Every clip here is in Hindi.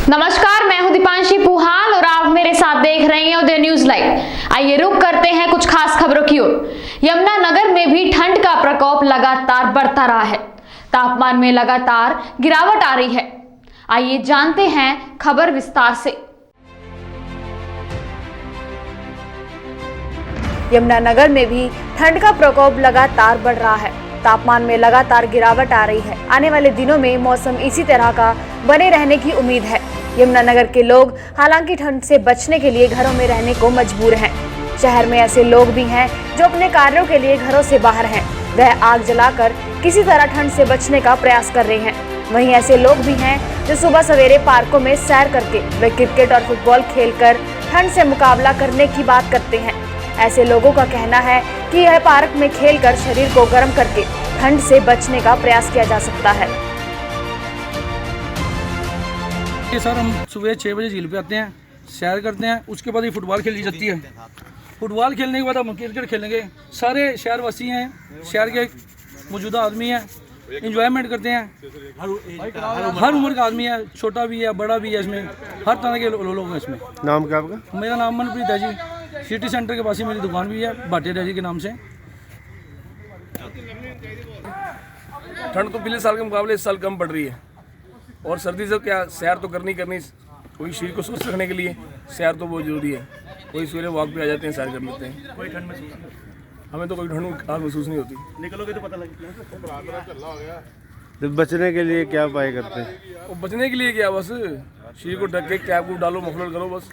नमस्कार, मैं हूं दीपांशी पुहाल और आप मेरे साथ देख रहे हैं उदय न्यूज लाइव। आइए रुक करते हैं कुछ खास खबरों की ओर। यमुनानगर में भी ठंड का प्रकोप लगातार बढ़ता रहा है। तापमान में लगातार गिरावट आ रही है। आइए जानते हैं खबर विस्तार से। यमुनानगर में भी ठंड का प्रकोप लगातार बढ़ रहा है। तापमान में लगातार गिरावट आ रही है। आने वाले दिनों में मौसम इसी तरह का बने रहने की उम्मीद है। यमुनानगर के लोग हालांकि ठंड से बचने के लिए घरों में रहने को मजबूर हैं। शहर में ऐसे लोग भी हैं जो अपने कार्यों के लिए घरों से बाहर हैं। वह आग जलाकर किसी तरह ठंड से बचने का प्रयास कर रहे हैं। वहीं ऐसे लोग भी हैं जो सुबह सवेरे पार्कों में सैर करके व क्रिकेट और फुटबॉल खेलकर ठंड से मुकाबला करने की बात करते हैं। ऐसे लोगों का कहना है कि यह पार्क में खेलकर शरीर को गर्म करके ठंड से बचने का प्रयास किया जा सकता है। सर, हम सुबह 6 बजे झील पे आते हैं, सैर करते हैं, उसके बाद ही फुटबॉल खेली जाती है। फुटबॉल खेलने के बाद हम क्रिकेट खेलेंगे। सारे शहरवासी हैं, शहर के मौजूदा आदमी हैं, इंजॉयमेंट करते हैं। हर उम्र का आदमी है, छोटा भी है, बड़ा भी है, इसमें हर तरह के लोग हैं इसमें। नाम क्या आपका? मेरा नाम मनप्रीत है जी। सिटी सेंटर के पास ही मेरी दुकान भी है, भाटिया डैरी के नाम से। ठंड तो पिछले साल के मुकाबले इस साल कम पड़ रही है और सर्दी से क्या सैर तो करनी कोई शरीर को स्वस्थ रखने के लिए सैर तो बहुत जरूरी है। कोई सवेरे वॉक पे आ जाते हैं, सैर कर लेते हैं। कोई ठंड महसूस? हमें तो कोई ठंड महसूस नहीं होती। निकलोगे तो पता लगेगा। तो बचने के लिए क्या उपाय करते हैं? और बचने के लिए क्या, बस शरीर को ढक के कैप को डालो, मफलर करो बस।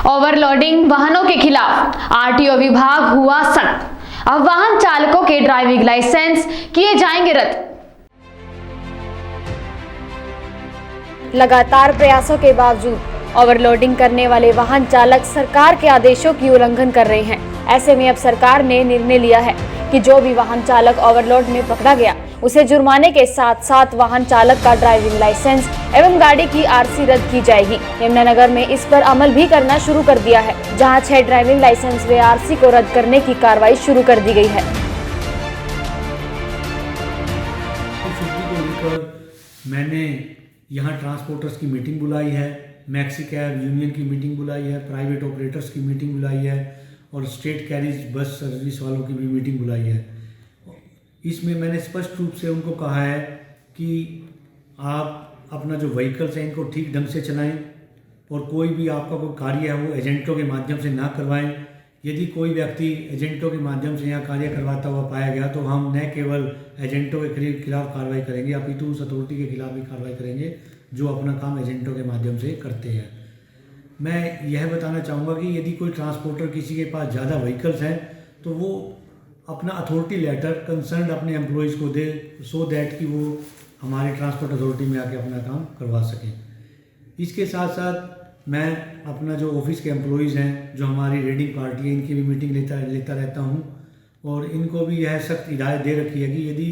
ओवरलोडिंग वाहनों के खिलाफ आरटीओ विभाग हुआ सख्त। अब वाहन चालकों के ड्राइविंग लाइसेंस किए जाएंगे रद्द। लगातार प्रयासों के बावजूद ओवरलोडिंग करने वाले वाहन चालक सरकार के आदेशों की उल्लंघन कर रहे हैं। ऐसे में अब सरकार ने निर्णय लिया है कि जो भी वाहन चालक ओवरलोड में पकड़ा गया उसे जुर्माने के साथ साथ वाहन चालक का ड्राइविंग लाइसेंस एवं गाड़ी की आरसी रद्द की जाएगी। यमुनानगर में इस पर अमल भी करना शुरू कर दिया है, जहां 6 ड्राइविंग लाइसेंस व आरसी को रद्द करने की कार्रवाई शुरू कर दी गई है। मैंने यहाँ ट्रांसपोर्टर्स की मीटिंग बुलाई है, मैक्सी कैब यूनियन की मीटिंग बुलाई है, प्राइवेट ऑपरेटर्स की मीटिंग बुलाई है और स्टेट कैरिज बस सर्विस वालों की भी मीटिंग बुलाई है। इसमें मैंने स्पष्ट रूप से उनको कहा है कि आप अपना जो व्हीकल्स हैं इनको ठीक ढंग से चलाएं और कोई भी आपका कोई कार्य है वो एजेंटों के माध्यम से ना करवाएं। यदि कोई व्यक्ति एजेंटों के माध्यम से यहाँ कार्य करवाता हुआ पाया गया तो हम न केवल एजेंटों के खिलाफ कार्रवाई करेंगे, अपितु उस अथॉरिटी के खिलाफ भी कार्रवाई करेंगे जो अपना काम एजेंटों के माध्यम से करते हैं। मैं यह बताना चाहूँगा कि यदि कोई ट्रांसपोर्टर किसी के पास ज़्यादा व्हीकल्स हैं तो वो अपना अथॉरिटी लेटर कंसर्न अपने एम्प्लॉयज़ को दे, सो दैट कि वो हमारे ट्रांसपोर्ट अथॉरिटी में आके अपना काम करवा सकें। इसके साथ साथ मैं अपना जो ऑफिस के एम्प्लॉयज़ हैं, जो हमारी रीडिंग पार्टी है, इनकी भी मीटिंग लेता रहता हूँ और इनको भी यह सख्त हिदायत दे रखी है कि यदि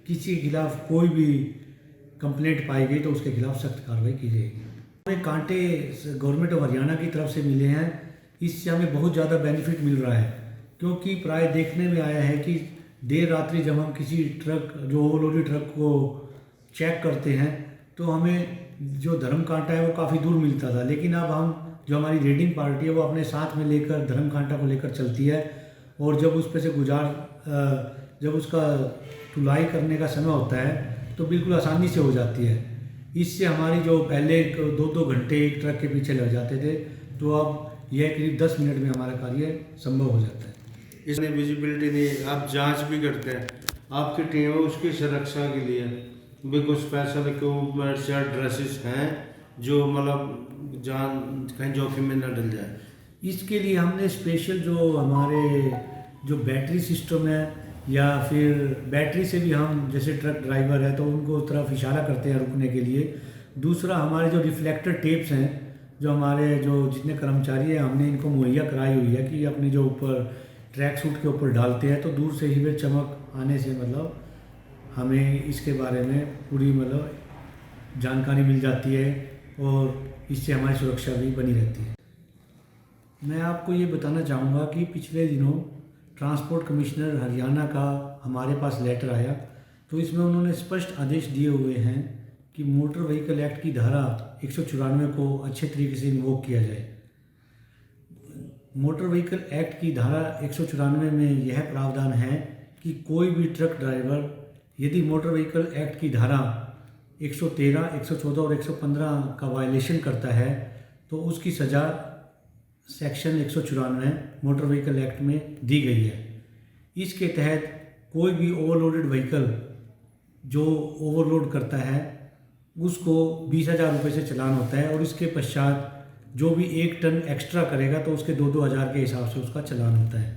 किसी के खिलाफ कोई भी कंप्लेंट पाई गई तो उसके खिलाफ सख्त कार्रवाई की जाएगी। हमें कांटे गवर्नमेंट ऑफ हरियाणा की तरफ से मिले हैं, इससे हमें बहुत ज़्यादा बेनिफिट मिल रहा है, क्योंकि प्राय देखने में आया है कि देर रात्रि जब हम किसी ट्रक जो ओवरलोडेड ट्रक को चेक करते हैं तो हमें जो धर्म कांटा है वो काफ़ी दूर मिलता था, लेकिन अब हम जो हमारी रीडिंग पार्टी है वो अपने साथ में लेकर धर्म कांटा को लेकर चलती है और जब उस पर से जब उसका तुलाई करने का समय होता है तो बिल्कुल आसानी से हो जाती है। इससे हमारी जो पहले 2-2 घंटे एक ट्रक के पीछे लग जाते थे तो अब यह करीब 10 मिनट में हमारा कार्य संभव हो जाता है। इसमें विजिबिलिटी नहीं, आप जांच भी करते हैं, आपकी टीम है उसकी सुरक्षा के लिए भी कुछ स्पेशल इक्विपमेंट्स या ड्रेसेस हैं जो मतलब जान कहीं जोखिम में न डल जाए। इसके लिए हमने स्पेशल जो हमारे जो बैटरी सिस्टम है या फिर बैटरी से भी हम जैसे ट्रक ड्राइवर है तो उनको उस तरफ इशारा करते हैं रुकने के लिए। दूसरा हमारे जो रिफ्लेक्टर टेप्स हैं जो हमारे जो जितने कर्मचारी हैं हमने इनको मुहैया कराई हुई है कि अपने जो ऊपर ट्रैक सूट के ऊपर डालते हैं तो दूर से ही वे चमक आने से मतलब हमें इसके बारे में पूरी मतलब जानकारी मिल जाती है और इससे हमारी सुरक्षा भी बनी रहती है। मैं आपको ये बताना चाहूँगा कि पिछले दिनों ट्रांसपोर्ट कमिश्नर हरियाणा का हमारे पास लेटर आया तो इसमें उन्होंने स्पष्ट आदेश दिए हुए हैं कि मोटर व्हीकल एक्ट की धारा 194 को अच्छे तरीके से इन्वोक किया जाए। मोटर व्हीकल एक्ट की धारा 194 में यह प्रावधान है कि कोई भी ट्रक ड्राइवर यदि मोटर व्हीकल एक्ट की धारा 113, 114 और 115 का वायलेशन करता है तो उसकी सज़ा सेक्शन 194 मोटर व्हीकल एक्ट में दी गई है। इसके तहत कोई भी ओवरलोडेड व्हीकल जो ओवरलोड करता है उसको 20,000 रुपये से चालान होता है और इसके पश्चात जो भी 1 टन एक्स्ट्रा करेगा तो उसके 2-2 हज़ार के हिसाब से उसका चालान होता है।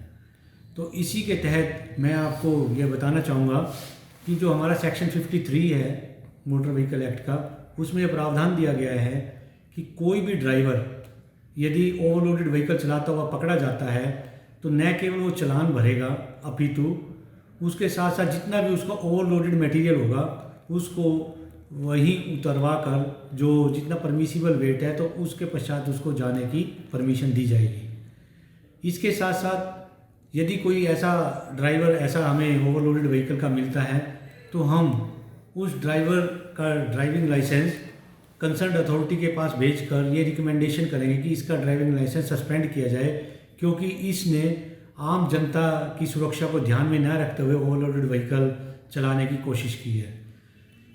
तो इसी के तहत मैं आपको ये बताना चाहूँगा कि जो हमारा सेक्शन 53 है मोटर व्हीकल एक्ट का, उसमें यह प्रावधान दिया गया है कि कोई भी ड्राइवर यदि ओवरलोडेड व्हीकल चलाता हुआ पकड़ा जाता है तो न केवल वो चालान भरेगा अपितु उसके साथ साथ जितना भी उसका ओवरलोडेड मटेरियल होगा उसको वहीं उतरवा कर जो जितना परमिसिबल वेट है तो उसके पश्चात उसको जाने की परमिशन दी जाएगी। इसके साथ साथ यदि कोई ऐसा ड्राइवर ऐसा हमें ओवरलोडेड व्हीकल का मिलता है तो हम उस ड्राइवर का ड्राइविंग लाइसेंस कंसर्न अथॉरिटी के पास भेजकर ये रिकमेंडेशन करेंगे कि इसका ड्राइविंग लाइसेंस सस्पेंड किया जाए, क्योंकि इसने आम जनता की सुरक्षा को ध्यान में न रखते हुए ओवरलोडेड व्हीकल चलाने की कोशिश की है।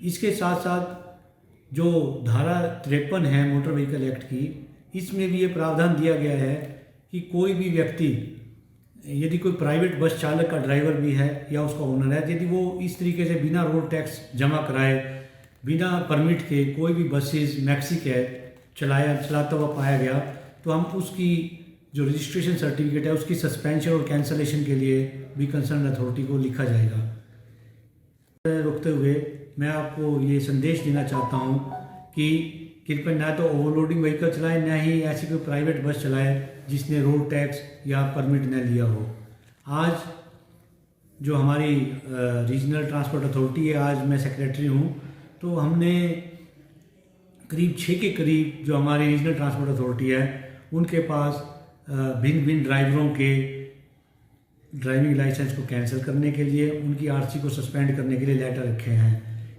इसके साथ साथ जो धारा 53 है मोटर व्हीकल एक्ट की, इसमें भी ये प्रावधान दिया गया है कि कोई भी व्यक्ति यदि कोई प्राइवेट बस चालक का ड्राइवर भी है या उसका ओनर है, यदि वो इस तरीके से बिना रोड टैक्स जमा कराए बिना परमिट के कोई भी बसेस मैक्सी कैब चलाता हुआ पाया गया तो हम उसकी जो रजिस्ट्रेशन सर्टिफिकेट है उसकी सस्पेंशन और कैंसलेशन के लिए भी कंसर्न अथॉरिटी को लिखा जाएगा। रोकते हुए मैं आपको ये संदेश देना चाहता हूँ कि कृपया ना तो ओवरलोडिंग व्हीकल चलाएं, ना ही ऐसी कोई प्राइवेट बस चलाएं जिसने रोड टैक्स या परमिट न लिया हो। आज जो हमारी रीजनल ट्रांसपोर्ट अथॉरिटी है, आज मैं सेक्रेटरी हूँ, तो हमने करीब 6 के करीब जो हमारी रीजनल ट्रांसपोर्ट अथॉरिटी है उनके पास भिन्न भिन्न ड्राइवरों के ड्राइविंग लाइसेंस को कैंसिल करने के लिए, उनकी आरसी को सस्पेंड करने के लिए लेटर रखे हैं।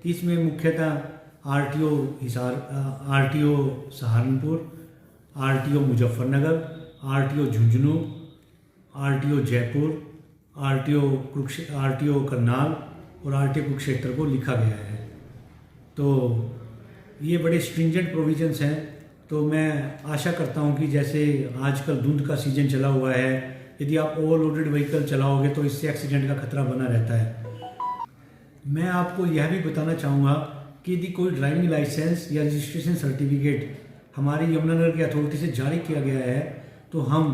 इसमें मुख्यतः RTO Hisar, RTO Saharanpur, RTO Muzaffarnagar, RTO Jhunjhunu, RTO Jaipur, RTO Karnal और आरटीओ कुरुक्षेत्र को लिखा गया है। तो ये बड़े स्ट्रिंजेंट प्रोविजंस हैं। तो मैं आशा करता हूं कि जैसे आजकल धुंध का सीजन चला हुआ है, यदि आप ओवरलोडेड व्हीकल चलाओगे तो इससे एक्सीडेंट का खतरा बना रहता है। मैं आपको यह भी बताना चाहूँगा कि यदि कोई ड्राइविंग लाइसेंस या रजिस्ट्रेशन सर्टिफिकेट हमारी यमुनानगर की अथॉरिटी से जारी किया गया है तो हम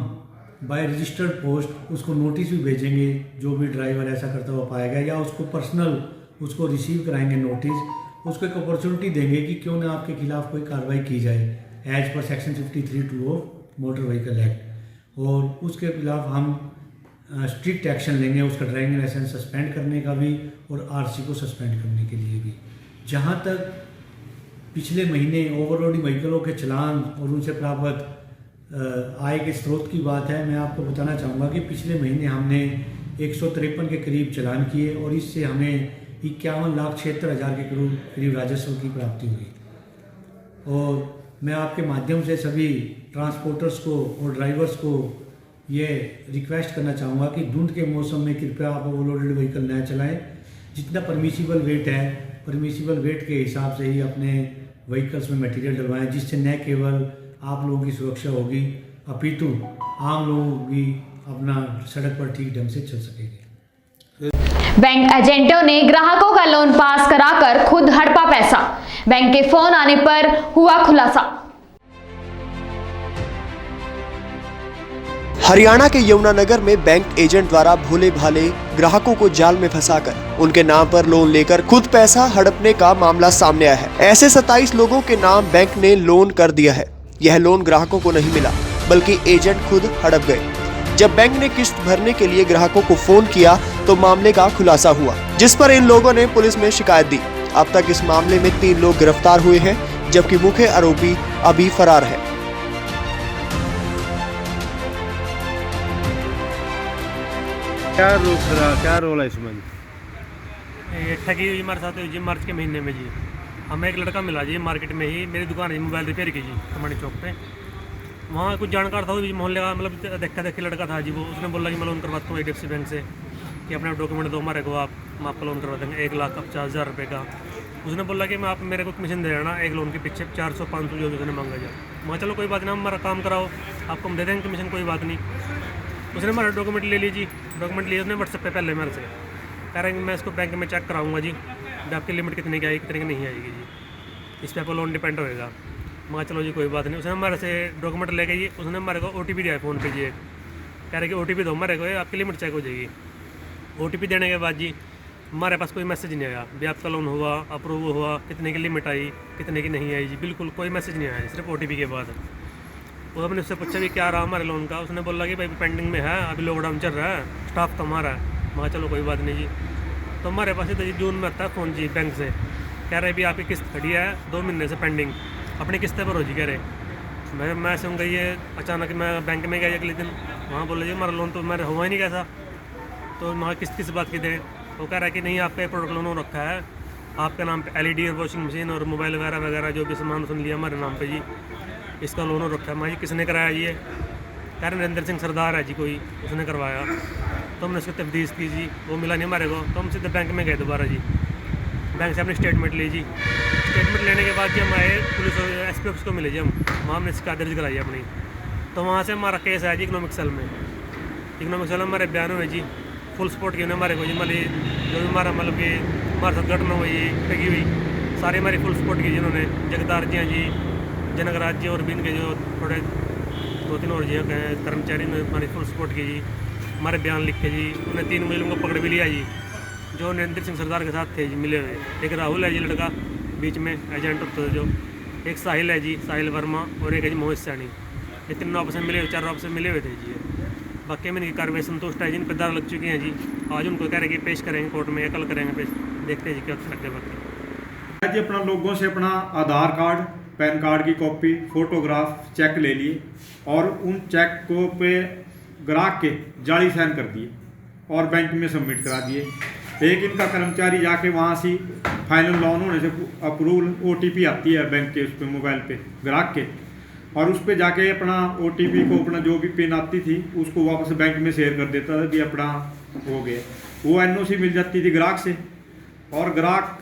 बाय रजिस्टर्ड पोस्ट उसको नोटिस भी भेजेंगे जो भी ड्राइवर ऐसा करता हुआ पाएगा, या उसको पर्सनल उसको रिसीव कराएंगे नोटिस, उसको एक अपॉर्चुनिटी देंगे कि क्यों ना आपके खिलाफ कोई कार्रवाई की जाए एज पर section 53(2) of motor vehicle act, और उसके खिलाफ हम स्ट्रिक्ट एक्शन लेंगे, उसका ड्राइविंग लाइसेंस सस्पेंड करने का भी और आरसी को सस्पेंड करने के लिए भी। जहाँ तक पिछले महीने ओवरलोडिंग व्हीकलों के चलान और उनसे प्राप्त आय के स्रोत की बात है, मैं आपको बताना चाहूँगा कि पिछले महीने हमने 153 के करीब चलान किए और इससे हमें 51,76,000 के करीब राजस्व की प्राप्ति हुई। और मैं आपके माध्यम से सभी ट्रांसपोर्टर्स को और ड्राइवर्स को ये रिक्वेस्ट करना चाहूँगा कि धुंध के मौसम में कृपया आप ओवरलोडेड व्हीकल न चलाएं। जितना परमिसिबल वेट है, परमिसिबल वेट के हिसाब से ही अपने व्हीकल्स में मटेरियल डलवाएं, जिससे न केवल आप लोगों की सुरक्षा होगी अपितु आम लोग भी अपना सड़क पर ठीक ढंग से चल सकेंगे। बैंक एजेंटों ने ग्राहकों का लोन पास कराकर खुद हड़पा पैसा, बैंक के फोन आने पर हुआ खुलासा। हरियाणा के यमुनानगर में बैंक एजेंट द्वारा भोले भाले ग्राहकों को जाल में फंसाकर उनके नाम पर लोन लेकर खुद पैसा हड़पने का मामला सामने आया है। ऐसे 27 लोगों के नाम बैंक ने लोन कर दिया है। यह लोन ग्राहकों को नहीं मिला बल्कि एजेंट खुद हड़प गए। जब बैंक ने किस्त भरने के लिए ग्राहकों को फोन किया तो मामले का खुलासा हुआ, जिस पर इन लोगों ने पुलिस में शिकायत दी। अब तक इस मामले में 3 लोग गिरफ्तार हुए हैं, जबकि मुख्य आरोपी अभी फरार है। क्या रोल है इसमें? ये ठगी हुई हमारे साथ हुई जी मार्च के महीने में जी। हमें एक लड़का मिला जी मार्केट में ही, मेरी दुकान है मोबाइल रिपेयर की जी कमानी चौक पे। वहाँ कुछ जानकार था वो जी मोहल्ले का, मतलब देखा देखी लड़का था जी वो। उसने बोला कि मैं लोन करवाता हूँ HDFC बैंक से, कि अपने डॉक्यूमेंट दो हमारे को, हम आपका लोन करवा देंगे 1,50,000 रुपये का। उसने बोला कि मैं आप मेरे को कमीशन दे देना एक लोन के पीछे 400-500 जो भी उसने मांगा जा। मैं चलो कोई बात नहीं, हमारा काम कराओ, आपको हम दे देंगे कमीशन, कोई बात नहीं। उसने हमारा डॉक्यूमेंट ले लीजिए, डॉक्यूमेंट लिए उसने व्हाट्सएप पे पहले मेरे से, कह रहे हैं कि मैं इसको बैंक में चेक कराऊंगा जी, आपकी लिमिट कितने की आएगी कितने की नहीं आएगी जी, इस पर आपका लोन डिपेंड होएगा। मैं चलो जी कोई बात नहीं। उसने हमारे से डॉक्यूमेंट ले गई, उसने हमारे को OTP दिया फ़ोन पे जी, कह रहे कि OTP दो हमारे को, आपकी लिमिट चेक हो जाएगी। OTP देने के बाद जी हमारे पास कोई मैसेज नहीं आया भी आपका लोन हुआ, अप्रूव हुआ, कितने की लिमिट आई, कितने की नहीं आई जी, बिल्कुल कोई मैसेज नहीं आया, सिर्फ OTP के बाद। वो हमने उससे पूछा भी क्या रहा हमारे लोन का, उसने बोला कि भाई पेंडिंग में है, अभी लॉकडाउन चल रहा है, स्टाफ तो हमारा है। मैं चलो कोई बात नहीं जी। तो हमारे पास तो जी जून में आता है फ़ोन जी बैंक से, कह रहे भी आपकी किस्त खड़ी है 2 महीने से पेंडिंग, अपनी किस्तें भरो जी। कह रहे मैं सुन गई ये, अचानक मैं बैंक में गया अगले दिन, वहाँ बोला जी हमारा लोन तो मेरा हुआ ही नहीं कैसा, तो वहाँ किस बात की दें। वो कह रहा है कि नहीं आपका प्रोडक्ट लोन हो रखा है, आपके नाम पे LED और वॉशिंग मशीन और मोबाइल वगैरह वगैरह जो भी सामान सुन लिया हमारे नाम पे जी, इसका लोन हो रखा है। मैं जी किसने कराया जी? ये कह रहे नरेंद्र सिंह सरदार है जी कोई, उसने करवाया। तो हमने उसकी तफ्तीश की जी, वो मिला नहीं हमारे को, तो हम सीधे बैंक में गए दोबारा जी, बैंक से अपनी स्टेटमेंट ली जी। स्टेटमेंट लेने के बाद जी हम आए पुलिस SP ऑफिस को मिले जी, वहाँ हमने शिकायत दर्ज कराई अपनी। तो वहाँ से हमारा केस है जी इकोनॉमिक सेल में, इकोनॉमिक सेल में हमारे बयान हुए जी, फुल सपोर्ट की हमारे को जी, मतलब जो भी हमारा मतलब कि हमारे साथ घटना हुई ठगी हुई, सारी हमारी फुल सपोर्ट की जिन्होंने, जगदार जी हैं जी, जनकराज जी और भी इनके जो थोड़े 2-3 और जी कर्मचारी ने हमारी फुल सपोर्ट की जी, हमारे बयान लिख के जी। उन्हें 3 मुजरिमों को पकड़ भी लिया जी, जो नरेंद्र सिंह सरदार के साथ थे जी मिले हुए। एक राहुल है जी लड़का बीच में एजेंट होता है जो, एक साहिल है जी, साहिल वर्मा, और एक है जी मोहित सैनी। ये तीनों आपस में मिले, 4 आपस में मिले हुए थे जी। बाकी में इनकी कार्रवाई संतुष्ट है, जिन पर दार लग चुकी हैं जी। आज उनको कह रहे हैं कि पेश करेंगे कोर्ट में, या कल करेंगे पेश, देखते हैं जी क्या लगता है। बाकी जी अपना लोगों से अपना आधार कार्ड, पैन कार्ड की कॉपी, फोटोग्राफ, चेक ले लिए और उन चेक को पे ग्राहक के जाली साइन कर दिए और बैंक में सबमिट करा दिए। एक इनका कर्मचारी जाके वहाँ से फाइनल लोन होने से अप्रूवल OTP आती है बैंक के उस पर मोबाइल पे ग्राहक के, और उस पर जाके अपना OTP को अपना जो भी पिन आती थी उसको वापस बैंक में शेयर कर देता था कि अपना हो गया। वो NOC मिल जाती थी ग्राहक से, और ग्राहक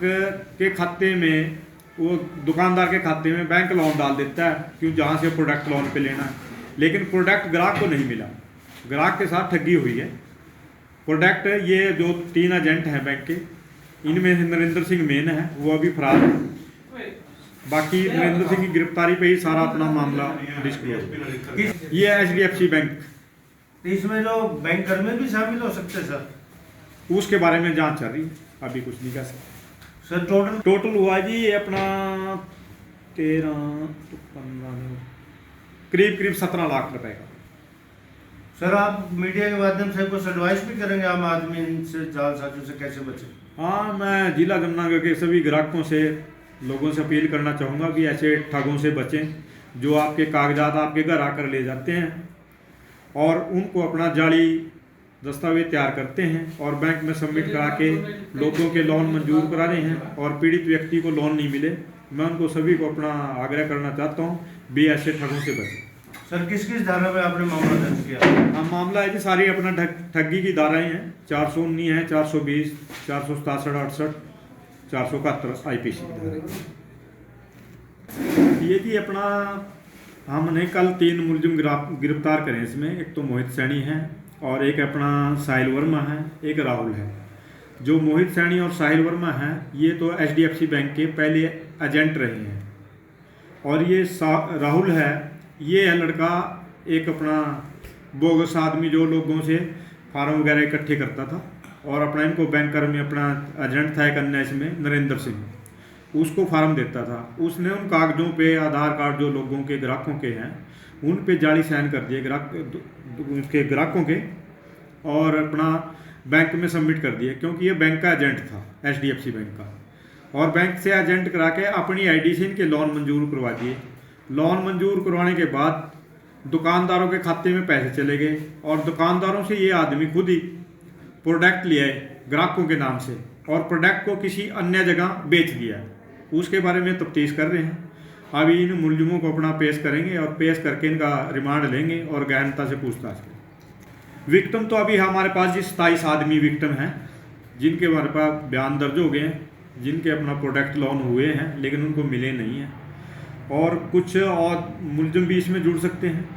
के खाते में, वो दुकानदार के खाते में बैंक लोन डाल देता है, क्यों जहाँ से प्रोडक्ट लोन पे लेना है। लेकिन प्रोडक्ट ग्राहक को नहीं मिला, ग्राहक के साथ ठगी हुई है। प्रोडक्ट ये जो 3 एजेंट हैं बैंक के, इनमें से नरेंद्र सिंह मेन है, वो अभी फरार है। बाकी नरेंद्र सिंह की गिरफ्तारी पे ही सारा अपना मामला डिस्क्लोज। ये HDFC बैंक, इसमें जो बैंक कर्मी भी शामिल हो सकते सर? उसके बारे में जांच चल रही है, अभी कुछ नहीं कह सकते सर। टोटल हुआ जी ये अपना 13 तो 15 करीब 17 लाख रुपए का। सर आप मीडिया के माध्यम से कुछ एडवाइस भी करेंगे आम आदमी से, जालसाजियों से कैसे बचे? हाँ, मैं जिला जमुनानगर के सभी ग्राहकों से, लोगों से अपील करना चाहूँगा कि ऐसे ठगों से बचें, जो आपके कागजात आपके घर आकर ले जाते हैं और उनको अपना जाली दस्तावेज तैयार करते हैं और बैंक में सबमिट करा के लोगों के लोन मंजूर करा रहे हैं, और पीड़ित व्यक्ति को लोन नहीं मिले। मैं उनको सभी को अपना आग्रह करना चाहता हूँ भी ऐसे ठगों से बचें। सर किस धारा में आपने मामला दर्ज किया? हाँ, मामला है जी सारी अपना ठगी की धाराएं हैं, 419 है, 420, 467, 68, 471 IPC ये जी अपना हमने कल 3 मुलजिम गिरफ्तार करें इसमें। एक तो मोहित सैनी है, और एक अपना साहिल वर्मा है, एक राहुल है। जो मोहित सैनी और साहिल वर्मा हैं, ये तो HDFC बैंक के पहले एजेंट रहे हैं, और ये राहुल है, ये है लड़का एक अपना बोगस आदमी जो लोगों से फार्म वगैरह इकट्ठे करता था, और अपना इनको बैंकर में अपना एजेंट था एक अन्य इसमें नरेंद्र सिंह, उसको फार्म देता था। उसने उन कागजों पे आधार कार्ड जो लोगों के ग्राहकों के हैं उन पे जाली साइन कर दिए ग्राहकों के, और अपना बैंक में सबमिट कर दिए, क्योंकि ये बैंक का एजेंट था HDFC बैंक का, और बैंक से एजेंट करा के अपनी ID से इनके लोन मंजूर करवा दिए। लोन मंजूर करवाने के बाद दुकानदारों के खाते में पैसे चले गए, और दुकानदारों से ये आदमी खुद ही प्रोडक्ट ले आए ग्राहकों के नाम से, और प्रोडक्ट को किसी अन्य जगह बेच दिया। उसके बारे में तफ्तीश कर रहे हैं। अभी इन मुलजिमों को अपना पेश करेंगे और पेश करके इनका रिमांड लेंगे और गहनता से पूछताछ करेंगे। विक्टिम तो अभी हमारे पास जी 27 आदमी विक्टिम हैं, जिनके हमारे पास बयान दर्ज हो गए हैं, जिनके अपना प्रोडक्ट लोन हुए हैं लेकिन उनको मिले नहीं हैं, और कुछ और मुलजिम भी इसमें जुड़ सकते हैं।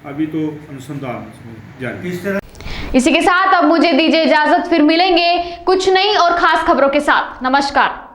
अभी तो अनुसंधान जारी है। इसी के साथ अब मुझे दीजिए इजाजत, फिर मिलेंगे कुछ नई और खास खबरों के साथ। नमस्कार।